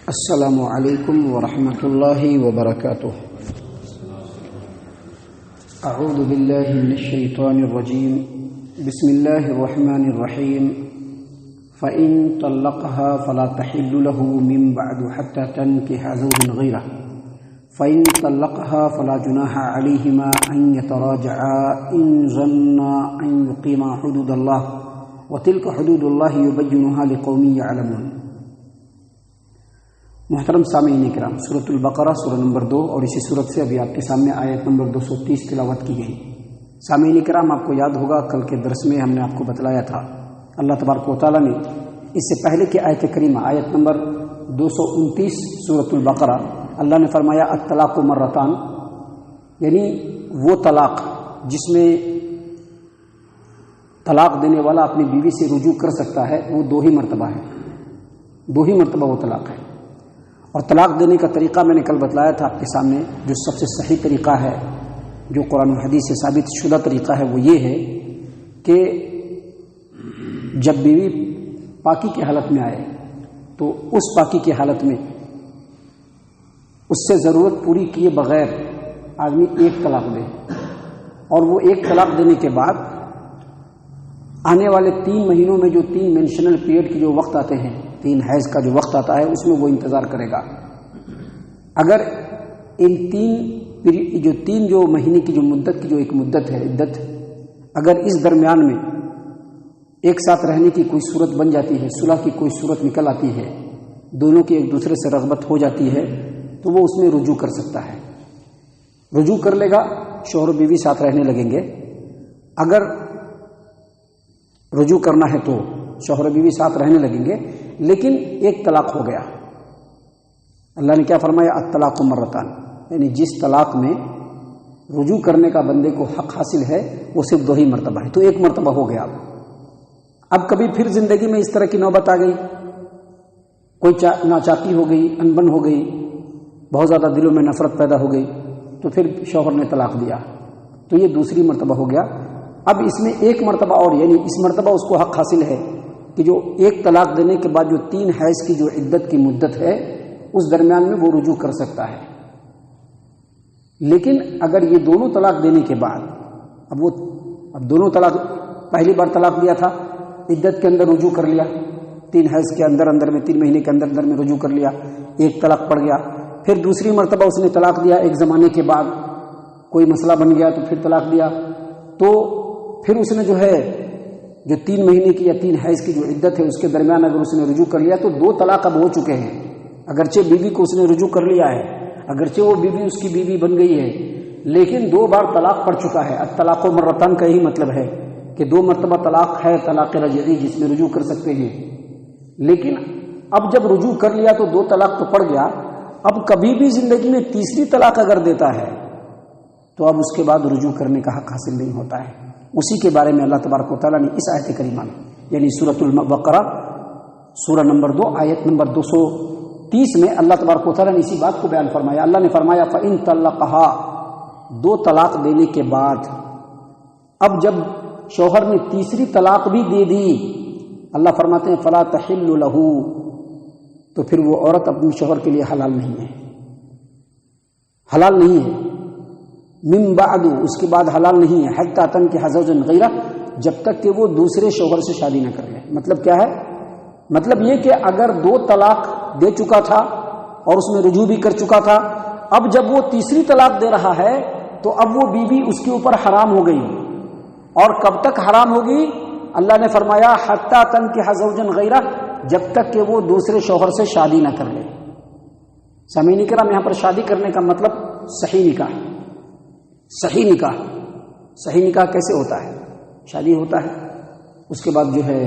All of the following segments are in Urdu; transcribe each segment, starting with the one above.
السلام علیکم ورحمۃ اللہ وبرکاتہ۔ اعوذ باللہ من الشیطان الرجیم، بسم اللہ الرحمن الرحیم۔ فإن طلقها فلا تحل له من بعد حتى تنكح زوجا غيره فإن طلقها فلا جناح عليهما أن يتراجعا إن ظنا أن يقيما حدود الله وتلك حدود الله يبينها لقوم يعلمون۔ محترم سامعین کرام، سورۃ البقرہ سورہ نمبر 2 اور اسی سورت سے ابھی آپ کے سامنے آیت نمبر 230 تلاوت کی گئی۔ سامعین کرام، آپ کو یاد ہوگا کل کے درس میں ہم نے آپ کو بتلایا تھا، اللہ تبارک و تعالیٰ نے اس سے پہلے کی آیت کریمہ آیت نمبر 229 سورۃ البقرہ، اللہ نے فرمایا الطلاق مرتان، یعنی وہ طلاق جس میں طلاق دینے والا اپنی بیوی سے رجوع کر سکتا ہے وہ دو ہی مرتبہ ہے، دو ہی مرتبہ وہ طلاق ہے۔ اور طلاق دینے کا طریقہ میں نے کل بتلایا تھا آپ کے سامنے، جو سب سے صحیح طریقہ ہے، جو قرآن و حدیث سے ثابت شدہ طریقہ ہے، وہ یہ ہے کہ جب بیوی پاکی کی حالت میں آئے تو اس پاکی کی حالت میں اس سے ضرورت پوری کیے بغیر آدمی ایک طلاق دے، اور وہ ایک طلاق دینے کے بعد آنے والے 3 مہینوں میں جو 3 مینشنل پیریڈ کے جو وقت آتے ہیں، 3 حیض کا جو وقت آتا ہے، اس میں وہ انتظار کرے گا۔ اگر ان 3 جو مہینے کی جو مدت کی جو ایک مدت ہے عدت، اگر اس درمیان میں ایک ساتھ رہنے کی کوئی صورت بن جاتی ہے، صلح کی کوئی صورت نکل آتی ہے، دونوں کی ایک دوسرے سے رغبت ہو جاتی ہے، تو وہ اس میں رجوع کر سکتا ہے، رجوع کر لے گا، شوہر و بیوی ساتھ رہنے لگیں گے۔ اگر رجوع کرنا ہے تو شوہر و بیوی ساتھ رہنے لگیں گے، لیکن ایک طلاق ہو گیا۔ اللہ نے کیا فرمایا؟ الطلاق مرتان، یعنی جس طلاق میں رجوع کرنے کا بندے کو حق حاصل ہے وہ صرف 2 ہی مرتبہ ہے، تو ایک مرتبہ ہو گیا۔ اب کبھی پھر زندگی میں اس طرح کی نوبت آ گئی، کوئی ناچاکی ہو گئی، انبن ہو گئی، بہت زیادہ دلوں میں نفرت پیدا ہو گئی، تو پھر شوہر نے طلاق دیا، تو یہ دوسری مرتبہ ہو گیا۔ اب اس میں ایک مرتبہ اور، یعنی اس مرتبہ اس کو حق حاصل ہے کہ جو ایک طلاق دینے کے بعد جو 3 حیض کی جو عدت کی مدت ہے اس درمیان میں وہ رجوع کر سکتا ہے۔ لیکن اگر یہ دونوں طلاق دینے کے بعد اب دونوں طلاق، پہلی بار طلاق دیا تھا، عدت کے اندر رجوع کر لیا، 3 حیض کے اندر میں 3 مہینے کے اندر میں رجوع کر لیا، ایک طلاق پڑ گیا، پھر دوسری مرتبہ اس نے طلاق دیا، ایک زمانے کے بعد کوئی مسئلہ بن گیا تو پھر طلاق دیا، تو پھر اس نے جو 3 مہینے کی یا 3 حیض کی جو عدت ہے اس کے درمیان اگر اس نے رجوع کر لیا تو 2 طلاق اب ہو چکے ہیں۔ اگرچہ بیوی کو اس نے رجوع کر لیا ہے، اگرچہ وہ بیوی اس کی بیوی بن گئی ہے، لیکن 2 بار طلاق پڑ چکا ہے۔ الطلاق مرتان کا یہی مطلب ہے کہ 2 مرتبہ طلاق ہے، طلاق رجعی، جس میں رجوع کر سکتے ہیں۔ لیکن اب جب رجوع کر لیا تو 2 طلاق تو پڑ گیا، اب کبھی بھی زندگی میں تیسری طلاق اگر دیتا ہے تو اب اس کے بعد رجوع کرنے کا حق حاصل نہیں ہوتا ہے۔ اسی کے بارے میں اللہ تبارک و تعالیٰ نے اس آیت کریمہ میں، یعنی سورۃ البقرہ سورہ نمبر 2 آیت نمبر 230 میں اللہ تبارک و تعالیٰ نے اسی بات کو بیان فرمایا۔ اللہ نے فرمایا فَإِن طَلَّقَهَا، 2 طلاق دینے کے بعد اب جب شوہر نے تیسری طلاق بھی دے دی، اللہ فرماتے ہیں فَلَا تَحِلُّ لَهُ، تو پھر وہ عورت اپنے شوہر کے لیے حلال نہیں ہے، حلال نہیں ہے۔ من بعد، اس کے بعد حلال نہیں ہے، حتی تنکح زوجا غیرہ، جب تک کہ وہ دوسرے شوہر سے شادی نہ کر لے۔ مطلب کیا ہے؟ مطلب یہ کہ اگر 2 طلاق دے چکا تھا اور اس میں رجوع بھی کر چکا تھا، اب جب وہ تیسری طلاق دے رہا ہے تو اب وہ بیوی اس کے اوپر حرام ہو گئی، اور کب تک حرام ہوگی؟ اللہ نے فرمایا حتی تنکح زوجا غیرہ، جب تک کہ وہ دوسرے شوہر سے شادی نہ کر لے۔ سامعین کرام، یہاں پر شادی کرنے کا مطلب صحیح نکاح، صحیح نکاح کیسے ہوتا ہے؟ شادی ہوتا ہے، اس کے بعد جو ہے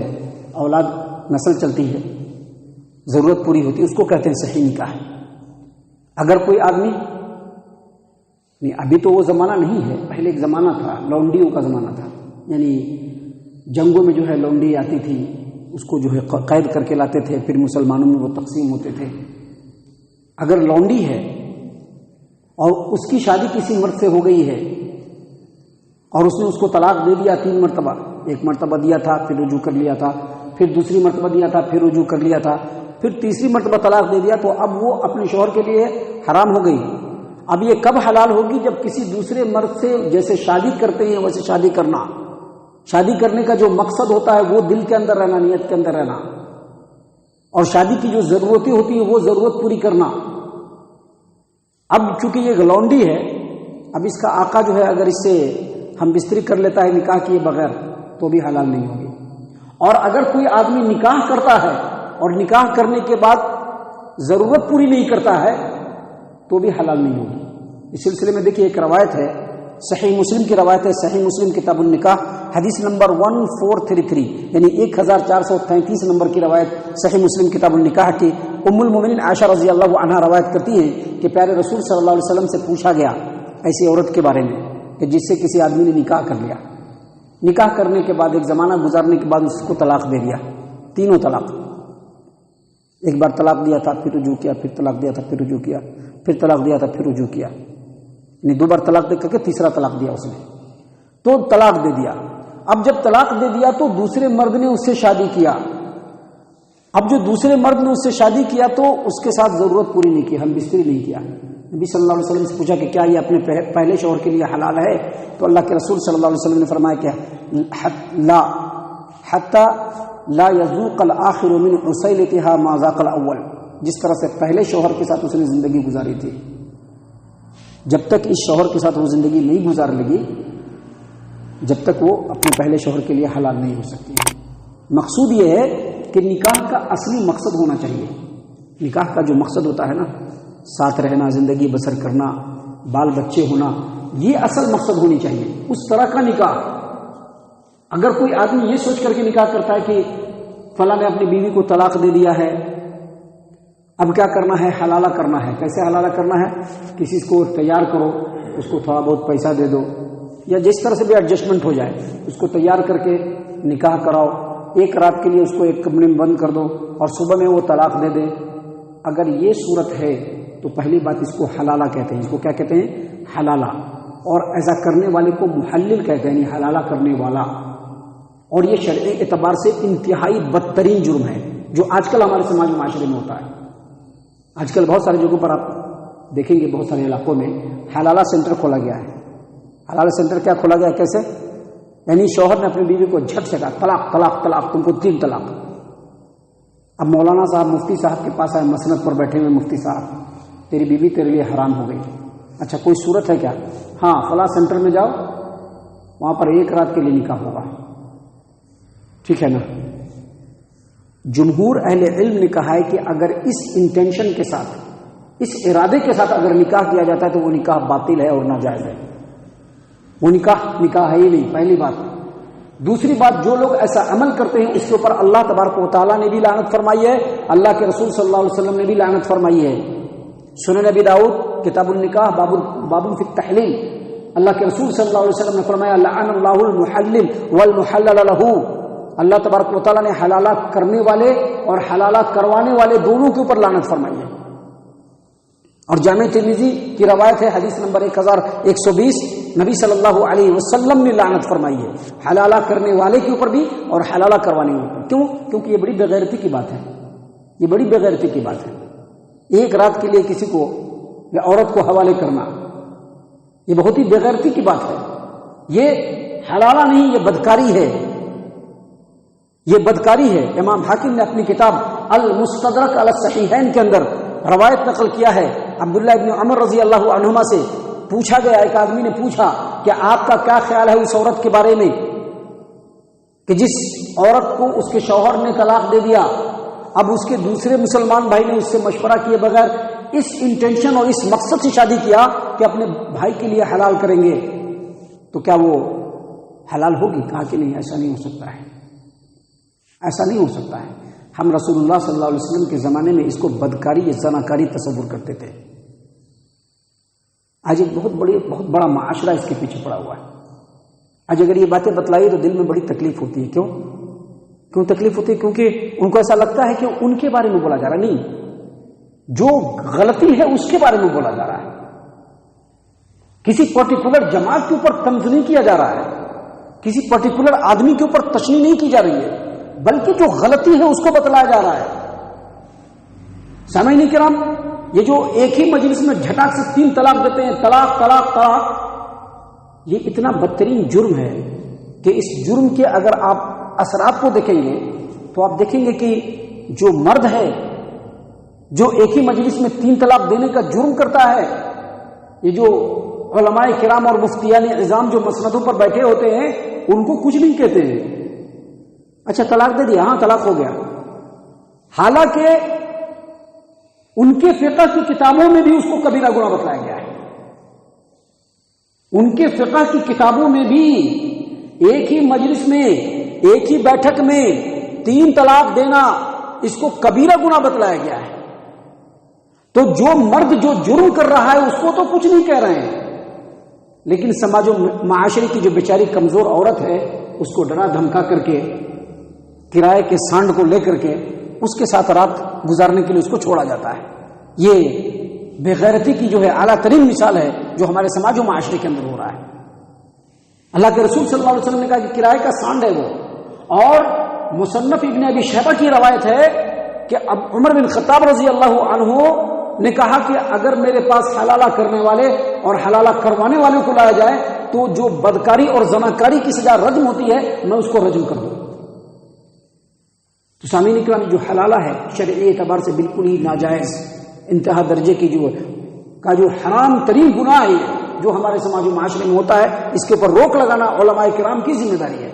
اولاد، نسل چلتی ہے، ضرورت پوری ہوتی ہے، اس کو کہتے ہیں صحیح نکاح۔ اگر کوئی آدمی، نہیں ابھی تو وہ زمانہ نہیں ہے، پہلے ایک زمانہ تھا، لونڈیوں کا زمانہ تھا، یعنی جنگوں میں جو ہے لونڈی آتی تھی، اس کو جو ہے قید کر کے لاتے تھے، پھر مسلمانوں میں وہ تقسیم ہوتے تھے۔ اگر لونڈی ہے اور اس کی شادی کسی مرد سے ہو گئی ہے اور اس نے اس کو طلاق دے دیا 3 مرتبہ، ایک مرتبہ دیا تھا پھر رجوع کر لیا تھا، پھر دوسری مرتبہ دیا تھا پھر رجوع کر لیا تھا، پھر تیسری مرتبہ طلاق دے دیا تو اب وہ اپنے شوہر کے لیے حرام ہو گئی. اب یہ کب حلال ہوگی؟ جب کسی دوسرے مرد سے جیسے شادی کرتے ہیں ویسے شادی کرنا. شادی کرنے کا جو مقصد ہوتا ہے وہ دل کے اندر رہنا، نیت کے اندر رہنا، اور شادی کی جو ضرورتیں ہوتی ہیں وہ ضرورت پوری کرنا. اب چونکہ یہ گلونڈی ہے، اب اس کا آقا جو ہے اگر اس سے ہم بستری کر لیتا ہے نکاح کیے بغیر تو بھی حلال نہیں ہوگی. اور اگر کوئی آدمی نکاح کرتا ہے اور نکاح کرنے کے بعد ضرورت پوری نہیں کرتا ہے تو بھی حلال نہیں ہوگی. اس سلسلے میں دیکھیے ایک روایت ہے، صحیح مسلم کی روایت ہے، صحیح مسلم کتاب النکاح حدیث نمبر 1433 یعنی 1433 نمبر کی روایت صحیح مسلم کتاب النکاح کی ام المومنین عائشہ رضی اللہ عنہا روایت کرتی ہیں کہ پیارے رسول صلی اللہ علیہ وسلم سے پوچھا گیا ایسی عورت کے بارے میں کہ جس سے کسی آدمی نے نکاح کر لیا، نکاح کرنے کے بعد ایک زمانہ گزارنے کے بعد اس کو طلاق دے دیا، تینوں طلاق. ایک بار طلاق دیا تھا، پھر رجوع کیا، پھر طلاق دیا تھا، پھر رجوع کیا، پھر طلاق دیا تھا، پھر رجوع کیا، یعنی 2 بار طلاق دے کر کے تیسرا طلاق دیا اس نے، تو طلاق دے دیا. اب جب طلاق دے دیا تو دوسرے مرد نے اس سے شادی کیا. اب جو دوسرے مرد نے اس سے شادی کیا تو اس کے ساتھ ضرورت پوری نہیں کی، ہم بستری نہیں کیا. نبی صلی اللہ علیہ وسلم سے پوچھا کہ کیا یہ اپنے پہلے شوہر کے لیے حلال ہے؟ تو اللہ کے رسول صلی اللہ علیہ وسلم نے فرمایا کہ لا حتی لا یذوق الآخر من عسیلتها ما ذاق الاول. جس طرح سے پہلے شوہر کے ساتھ اس نے زندگی گزاری تھی، جب تک اس شوہر کے ساتھ وہ زندگی نہیں گزار لگی جب تک وہ اپنے پہلے شوہر کے لیے حلال نہیں ہو سکتی. مقصود یہ ہے کہ نکاح کا اصلی مقصد ہونا چاہیے. نکاح کا جو مقصد ہوتا ہے نا، ساتھ رہنا، زندگی بسر کرنا، بال بچے ہونا، یہ اصل مقصد ہونی چاہیے. اس طرح کا نکاح. اگر کوئی آدمی یہ سوچ کر کے نکاح کرتا ہے کہ فلاں نے اپنی بیوی کو طلاق دے دیا ہے، اب کیا کرنا ہے؟ حلالہ کرنا ہے. کیسے حلالہ کرنا ہے؟ کسی کو تیار کرو، اس کو تھوڑا بہت پیسہ دے دو، یا جس طرح سے بھی ایڈجسٹمنٹ ہو جائے، اس کو تیار کر کے نکاح کراؤ. ایک رات کے لیے اس کو ایک کمرے میں بند کر دو اور صبح میں وہ طلاق دے دے. اگر یہ صورت ہے تو پہلی بات اس کو حلالہ کہتے ہیں. اس کو کیا کہتے ہیں؟ حلالہ. اور ایسا کرنے والے کو محلل کہتے ہیں، یعنی حلالہ کرنے والا. اور یہ شرعی اعتبار سے انتہائی بدترین جرم ہے جو آج کل ہمارے سماج معاشرے میں ہوتا ہے. آج کل بہت ساری جگہوں پر آپ دیکھیں گے، بہت سارے علاقوں میں حلالہ سینٹر کھولا گیا ہے. حلالہ سینٹر کیا کھولا گیا؟ کیسے؟ یعنی شوہر نے اپنی بیوی کو جھٹ سے کہا طلاق طلاق طلاق، تم کو 3 طلاق. اب مولانا صاحب مفتی صاحب کے پاس آئے، مسند پر بیٹھے ہوئے، مفتی صاحب تیری بیوی تیرے لیے حرام ہو گئی. اچھا کوئی صورت ہے کیا؟ ہاں فلاں سینٹر میں جاؤ، وہاں پر 1 رات کے لیے نکاح ہوگا. ٹھیک ہے نا؟ جمہور اہل علم نے کہا ہے کہ اگر اس انٹینشن کے ساتھ، اس ارادے کے ساتھ اگر نکاح کیا جاتا ہے تو وہ نکاح باطل ہے اور ناجائز ہے. وہ نکاح ہے ہی نہیں، پہلی بات. دوسری بات، جو لوگ ایسا عمل کرتے ہیں اس کے اوپر اللہ تبارک و تعالیٰ نے بھی لعنت فرمائی ہے، اللہ کے رسول صلی اللہ علیہ وسلم نے بھی لعنت فرمائی ہے. سنن ابی داؤد کتاب النکاح باب فی التحلیل، اللہ کے رسول صلی اللہ علیہ وسلم نے فرمایا لعن اللہ المحلل والمحلل له. اللہ تبارک و تعالیٰ نے حلالہ کرنے والے اور حلالہ کروانے والے دونوں کے اوپر لعنت فرمائی ہے. اور جامع ترمذی کی روایت ہے حدیث نمبر 1120، نبی صلی اللہ علیہ وسلم نے لعنت فرمائی ہے حلالہ کرنے والے کے اوپر بھی اور حلالہ کروانے والے پر. کیوں؟ کیونکہ یہ بڑی بےغیرتی کی بات ہے. یہ بڑی بےغیرتی کی بات ہے. 1 رات کے لیے کسی کو یا عورت کو حوالے کرنا، یہ بہت ہی بےغیرتی کی بات ہے. یہ حلالہ نہیں، یہ بدکاری ہے. یہ بدکاری ہے. امام حاکم نے اپنی کتاب المستدرک علی الصحیحین کے اندر روایت نقل کیا ہے. عبداللہ ابن عمر رضی اللہ عنہما سے پوچھا گیا، ایک آدمی نے پوچھا کہ آپ کا کیا خیال ہے اس عورت کے بارے میں کہ جس عورت کو اس کے شوہر نے طلاق دے دیا، اب اس کے دوسرے مسلمان بھائی نے اس سے مشورہ کیے بغیر اس انٹینشن اور اس مقصد سے شادی کیا کہ اپنے بھائی کے لیے حلال کریں گے، تو کیا وہ حلال ہوگی؟ کہا کہ نہیں، ایسا نہیں ہو سکتا ہے، ایسا نہیں ہو سکتا ہے. ہم رسول اللہ صلی اللہ علیہ وسلم کے زمانے میں اس کو بدکاری یا زناکاری تصور کرتے تھے. آج ایک بہت بڑا معاشرہ اس کے پیچھے پڑا ہوا ہے. آج اگر یہ باتیں بتلائی تو دل میں بڑی تکلیف ہوتی ہے. کیوں تکلیف ہوتی ہے؟ کیونکہ ان کو ایسا لگتا ہے کہ ان کے بارے میں بولا جا رہا ہے. نہیں، جو غلطی ہے اس کے بارے میں بولا جا رہا ہے. کسی پرٹیکولر جماعت کے اوپر طنز نہیں کیا جا رہا ہے، کسی پرٹیکولر آدمی کے اوپر تشنیع نہیں کی جا رہی ہے، بلکہ جو غلطی ہے اس کو بتلایا جا رہا ہے. سامعین کرام، یہ جو ایک ہی مجلس میں جھٹاک سے 3 طلاق دیتے ہیں، طلاق طلاق طلاق، یہ اتنا بدترین جرم ہے کہ اس جرم کے اگر آپ اثرات کو دیکھیں گے تو آپ دیکھیں گے کہ جو مرد ہے جو ایک ہی مجلس میں 3 طلاق دینے کا جرم کرتا ہے، یہ جو علماء کرام اور مفتیان اعظام جو مسندوں پر بیٹھے ہوتے ہیں ان کو کچھ نہیں کہتے ہیں، اچھا طلاق دے دیا، ہاں طلاق ہو گیا، حالانکہ ان کے فقہ کی کتابوں میں بھی اس کو کبیرہ گناہ بتلایا گیا ہے۔ ان کے فقہ کی کتابوں میں بھی ایک ہی مجلس میں ایک ہی بیٹھک میں 3 طلاق دینا اس کو کبیرہ گناہ بتلایا گیا ہے۔ تو جو مرد جو جرم کر رہا ہے اس کو تو کچھ نہیں کہہ رہے ہیں، لیکن سماج و معاشرے کی جو بیچاری کمزور عورت ہے اس کو ڈرا دھمکا کر کے کرائے کے سانڈ کو لے کر کے اس کے ساتھ رات گزارنے کے لیے اس کو چھوڑا جاتا ہے۔ یہ بے غیرتی کی جو ہے اعلیٰ ترین مثال ہے جو ہمارے سماج و معاشرے کے اندر ہو رہا ہے۔ اللہ کے رسول صلی اللہ علیہ وسلم نے کہا کہ کرائے کا سانڈ ہے وہ، اور مصنف ابن ابی شیبہ کی روایت ہے کہ اب عمر بن خطاب رضی اللہ عنہ نے کہا کہ اگر میرے پاس حلالہ کرنے والے اور حلالہ کروانے والوں کو لایا جائے تو جو بدکاری اور زناکاری کی سزا رجم ہوتی ہے میں اس کو رجم کر دوں۔ تو سامعین اکرام، جو حلالہ ہے شرعی اعتبار سے بالکل ہی ناجائز انتہا درجے کی جو حرام ترین گناہ ہے جو ہمارے سماج و معاشرے میں ہوتا ہے، اس کے اوپر روک لگانا علماء کرام کی ذمہ داری ہے۔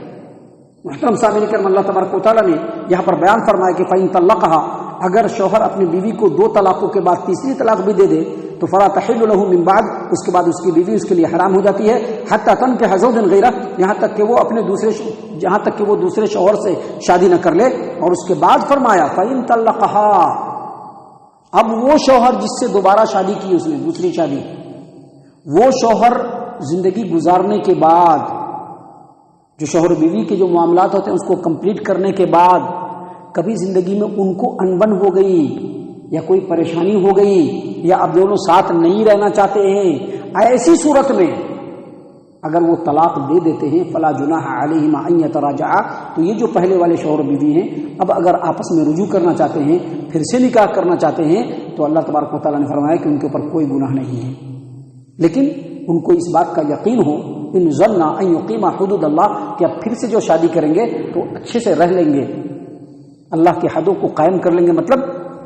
محترم سامعین کرام، اللہ تبارک و تعالیٰ نے یہاں پر بیان فرمایا کہ فَإِن طَلَّقَهَا، اگر شوہر اپنی بیوی کو 2 طلاقوں کے بعد تیسری طلاق بھی دے دے تو فَلَا تَحِلُّ لَهُ مِن بَعْدُ، اس کے بعد اس کی بیوی اس کے لیے حرام ہو جاتی ہے، حَتَّى تَنكِحَ زَوْجًا غَيْرَهُ، یہاں تک کہ وہ دوسرے شوہر سے شادی نہ کر لے۔ اور اس کے بعد فرمایا فَإِن طَلَّقَهَا، اب وہ شوہر جس سے دوبارہ شادی کی اس نے دوسری شادی، وہ شوہر زندگی گزارنے کے بعد، جو شوہر بیوی کے جو معاملات ہوتے ہیں اس کو کمپلیٹ کرنے کے بعد کبھی زندگی میں ان کو انبن ہو گئی یا کوئی پریشانی ہو گئی یا اب دونوں ساتھ نہیں رہنا چاہتے ہیں، ایسی صورت میں اگر وہ طلاق دے دیتے ہیں فلا جناح علیہما ان یتراجعا، تو یہ جو پہلے والے شوہر بیوی ہیں اب اگر آپس میں رجوع کرنا چاہتے ہیں، پھر سے نکاح کرنا چاہتے ہیں، تو اللہ تبارک و تعالیٰ نے فرمایا کہ ان کے اوپر کوئی گناہ نہیں ہے، لیکن ان کو اس بات کا یقین ہو ان ظنا ان یقیما حدود اللہ، کہ اب پھر سے جو شادی کریں گے تو اچھے سے رہ لیں گے، اللہ کی حدوں کو قائم کر لیں گے، مطلب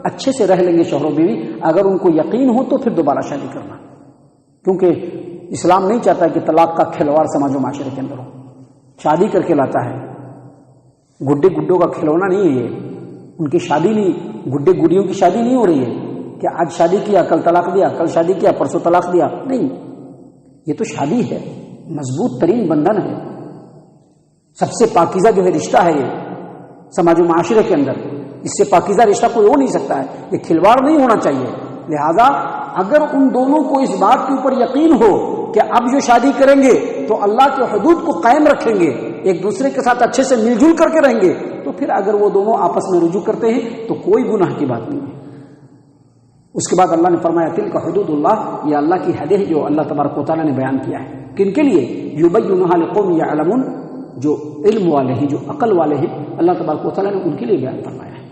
اچھے سے رہ لیں گے شوہر و بیوی۔ اگر ان کو یقین ہو تو پھر دوبارہ شادی کرنا، کیونکہ اسلام نہیں چاہتا کہ طلاق کا کھلواڑ سماج و معاشرے کے اندر ہو۔ شادی کر کے لاتا ہے، گڈے گڈوں کا کھلونا نہیں ہے یہ، ان کی شادی نہیں، گڈے گڈیوں کی شادی نہیں ہو رہی ہے کہ آج شادی کیا کل طلاق دیا، کل شادی کیا پرسوں طلاق دیا، نہیں، یہ تو شادی ہے، مضبوط ترین بندھن ہے، سب سے پاکیزہ جو ہے رشتہ ہے یہ سماج و معاشرے کے اندر، اس سے پاکیزہ رشتہ کوئی ہو نہیں سکتا ہے، یہ کھلواڑ نہیں ہونا چاہیے۔ لہذا اگر ان دونوں کو اس بات کے اوپر یقین ہو کہ اب جو شادی کریں گے تو اللہ کے حدود کو قائم رکھیں گے، ایک دوسرے کے ساتھ اچھے سے مل جل کر کے رہیں گے، تو پھر اگر وہ دونوں آپس میں رجوع کرتے ہیں تو کوئی گناہ کی بات نہیں ہے۔ اس کے بعد اللہ نے فرمایا تلک حدود اللہ، یہ اللہ کی حدیں جو اللہ تبارک و تعالیٰ نے بیان کیا ہے، کن کے لیے؟ یبینھا لقوم یعلمون، جو علم والے ہیں، جو عقل والے ہیں، اللہ تبارک و تعالیٰ نے ان کے لیے بیان فرمایا ہے۔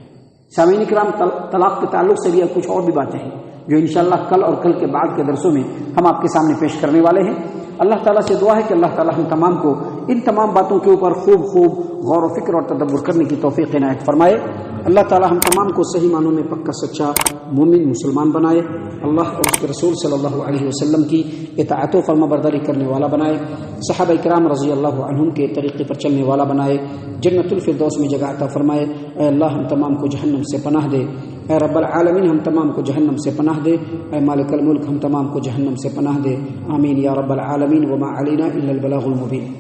سامعین کرام، طلاق کے تعلق سے بھی کچھ اور بھی باتیں ہیں جو انشاءاللہ کل اور کل کے بعد کے درسوں میں ہم آپ کے سامنے پیش کرنے والے ہیں۔ اللہ تعالیٰ سے دعا ہے کہ اللہ تعالیٰ ہم تمام کو ان تمام باتوں کے اوپر خوب غور و فکر اور تدبر کرنے کی توفیق عنایت فرمائے۔ اللہ تعالیٰ ہم تمام کو صحیح معنوں میں پکا سچا مومن مسلمان بنائے، اللہ اور اس کے رسول صلی اللہ علیہ وسلم کی اطاعت و فرما برداری کرنے والا بنائے، صحابہ کرام رضی اللہ عنہم کے طریقے پر چلنے والا بنائے، جنت الفردوس میں جگہ عطا فرمائے۔ اے اللہ ہم تمام کو جہنم سے پناہ دے، اے رب العالمین ہم تمام کو جہنم سے پناہ دے، اے مالک الملک ہم تمام کو جہنم سے پناہ دے، آمین یا رب العالمین، وما علینا الا البلاغ المبین۔